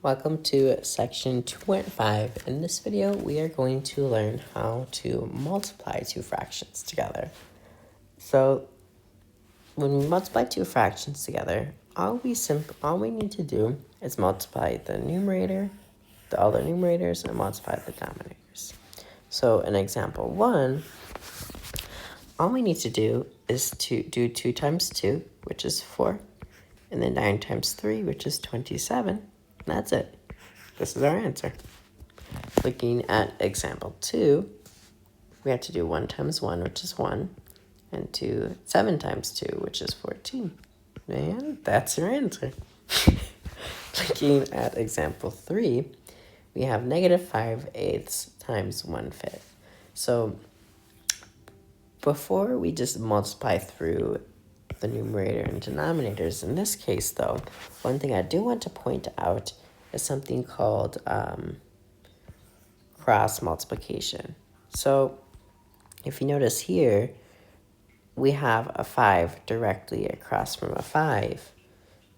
Welcome to section 2.5. In this video, we are going to learn how to multiply two fractions together. So when we multiply two fractions together, all we need to do is multiply the numerator, all the numerators, and multiply the denominators. So in example 1, all we need to do is to do 2 times 2, which is 4, and then 9 times 3, which is 27, and that's it. This is our answer. Looking at example 2, we have to do 1 times 1, which is 1, and 7 times 2, which is 14. And that's your answer. Looking at example 3, we have negative 5/8 times 1/5. So before we just multiply through the numerator and denominators, in this case though, one thing I do want to point out is something called cross multiplication. So if you notice here, we have a 5 directly across from a 5.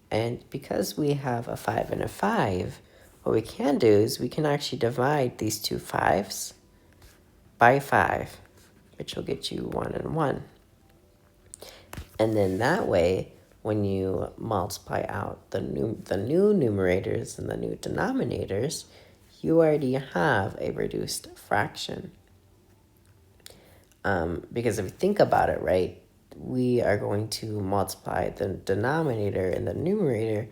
And because we have a 5 and a 5, what we can do is we can actually divide these two 5s by 5, which will get you 1 and 1. And then that way, when you multiply out the new numerators and the new denominators, you already have a reduced fraction. Because if you think about it, right, we are going to multiply the denominator and the numerator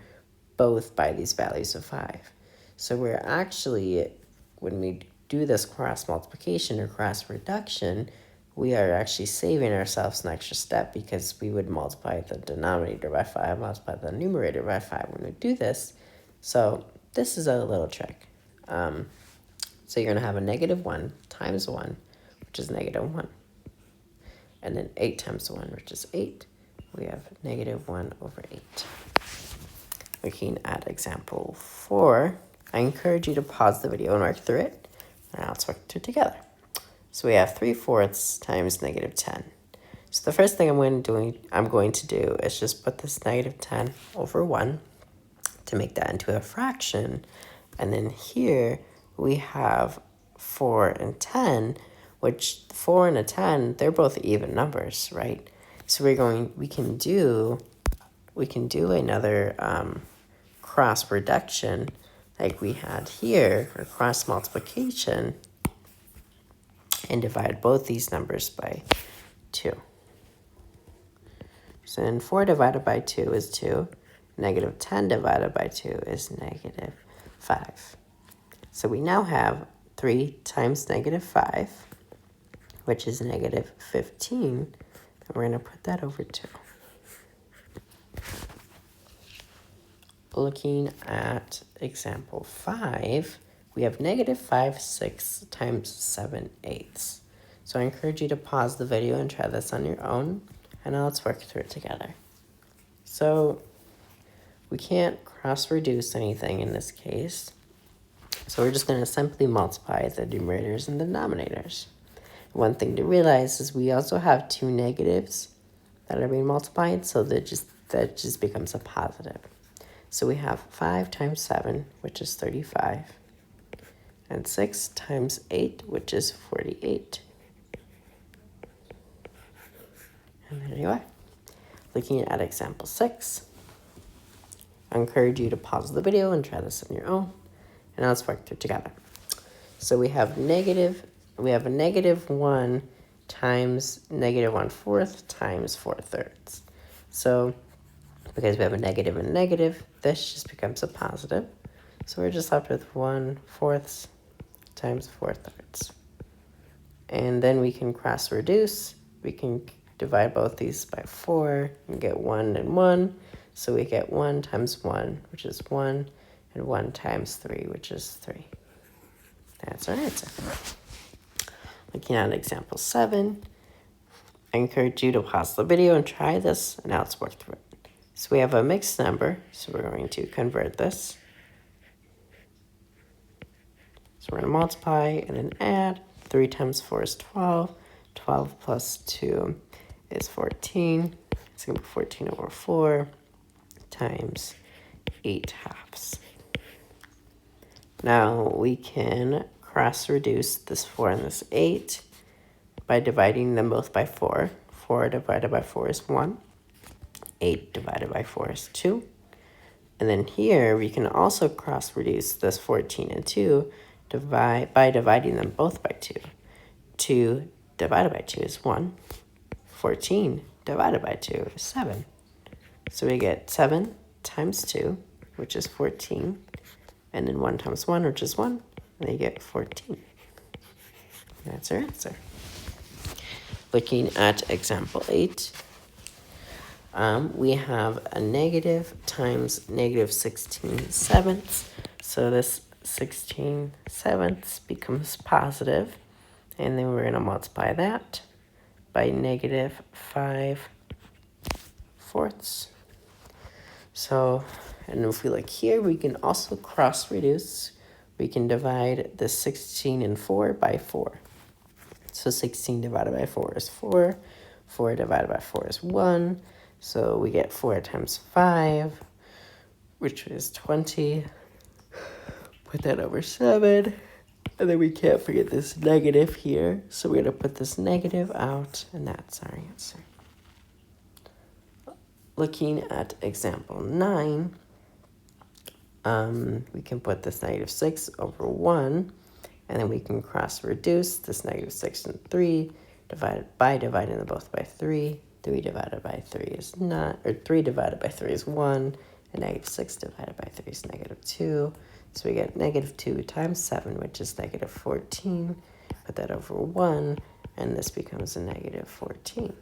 both by these values of 5. So we're actually, when we do this cross multiplication or cross reduction, we are actually saving ourselves an extra step because we would multiply the denominator by 5, multiply the numerator by 5 when we do this. So this is a little trick. So you're going to have a negative 1 times 1, which is negative 1. And then 8 times 1, which is 8. We have negative 1 over 8. Looking at example 4, I encourage you to pause the video and work through it. And let's work through it together. So we have 3/4 times negative 10. So the first thing I'm going to do is just put this negative 10 over 1 to make that into a fraction. And then here we have 4 and 10, which 4 and a 10, they're both even numbers, right? So we can do another cross reduction like we had here, or cross multiplication, and divide both these numbers by 2. So then 4 divided by 2 is 2. Negative 10 divided by 2 is negative 5. So we now have 3 times negative 5, which is negative 15. And we're going to put that over 2. Looking at example 5, we have negative 5/6 times 7/8. So I encourage you to pause the video and try this on your own, and now let's work through it together. So we can't cross-reduce anything in this case, so we're just going to simply multiply the numerators and the denominators. One thing to realize is we also have two negatives that are being multiplied, so that just becomes a positive. So we have 5 times 7, which is 35, and 6 times 8, which is 48. And there you are. Looking at example 6, I encourage you to pause the video and try this on your own. And now let's work through together. So we have a negative 1 times negative 1/4 times 4/3. So because we have a negative and negative, this just becomes a positive. So we're just left with 1/4 times 4/3. And then we can cross reduce. We can divide both these by 4 and get 1 and 1. So we get 1 times 1, which is 1, and 1 times 3, which is 3. That's our answer. Looking at example 7, I encourage you to pause the video and try this, and now let's work through it. So we have a mixed number, so we're going to convert this. So we're going to multiply and then add. 3 times 4 is 12. 12 plus 2 is 14. It's going to be 14 over 4 times 8 halves. Now we can cross reduce this 4 and this 8 by dividing them both by 4. 4 divided by 4 is 1. 8 divided by 4 is 2. And then here we can also cross reduce this 14 and 2 by dividing them both by 2. 2 divided by 2 is 1. 14 divided by 2 is 7. So we get 7 times 2, which is 14. And then 1 times 1, which is 1. And you get 14. That's our answer. Looking at example 8, we have a negative times negative 16 sevenths. So this 16 sevenths becomes positive, and then we're going to multiply that by negative 5 fourths. So, and if we look here, we can also cross reduce. We can divide the 16 and 4 by 4. So 16 divided by 4 is 4. 4 divided by 4 is 1. So we get 4 times 5, which is 20. Put that over 7. And then we can't forget this negative here. So we're going to put this negative out, and that's our answer. Looking at example 9, we can put this negative 6 over 1. And then we can cross reduce this negative 6 and 3 dividing them both by 3. 3 divided by 3 is 9, or 3 divided by 3 is 1, and negative 6 divided by 3 is negative 2. So we get negative 2 times 7, which is negative 14. Put that over 1, and this becomes a negative 14.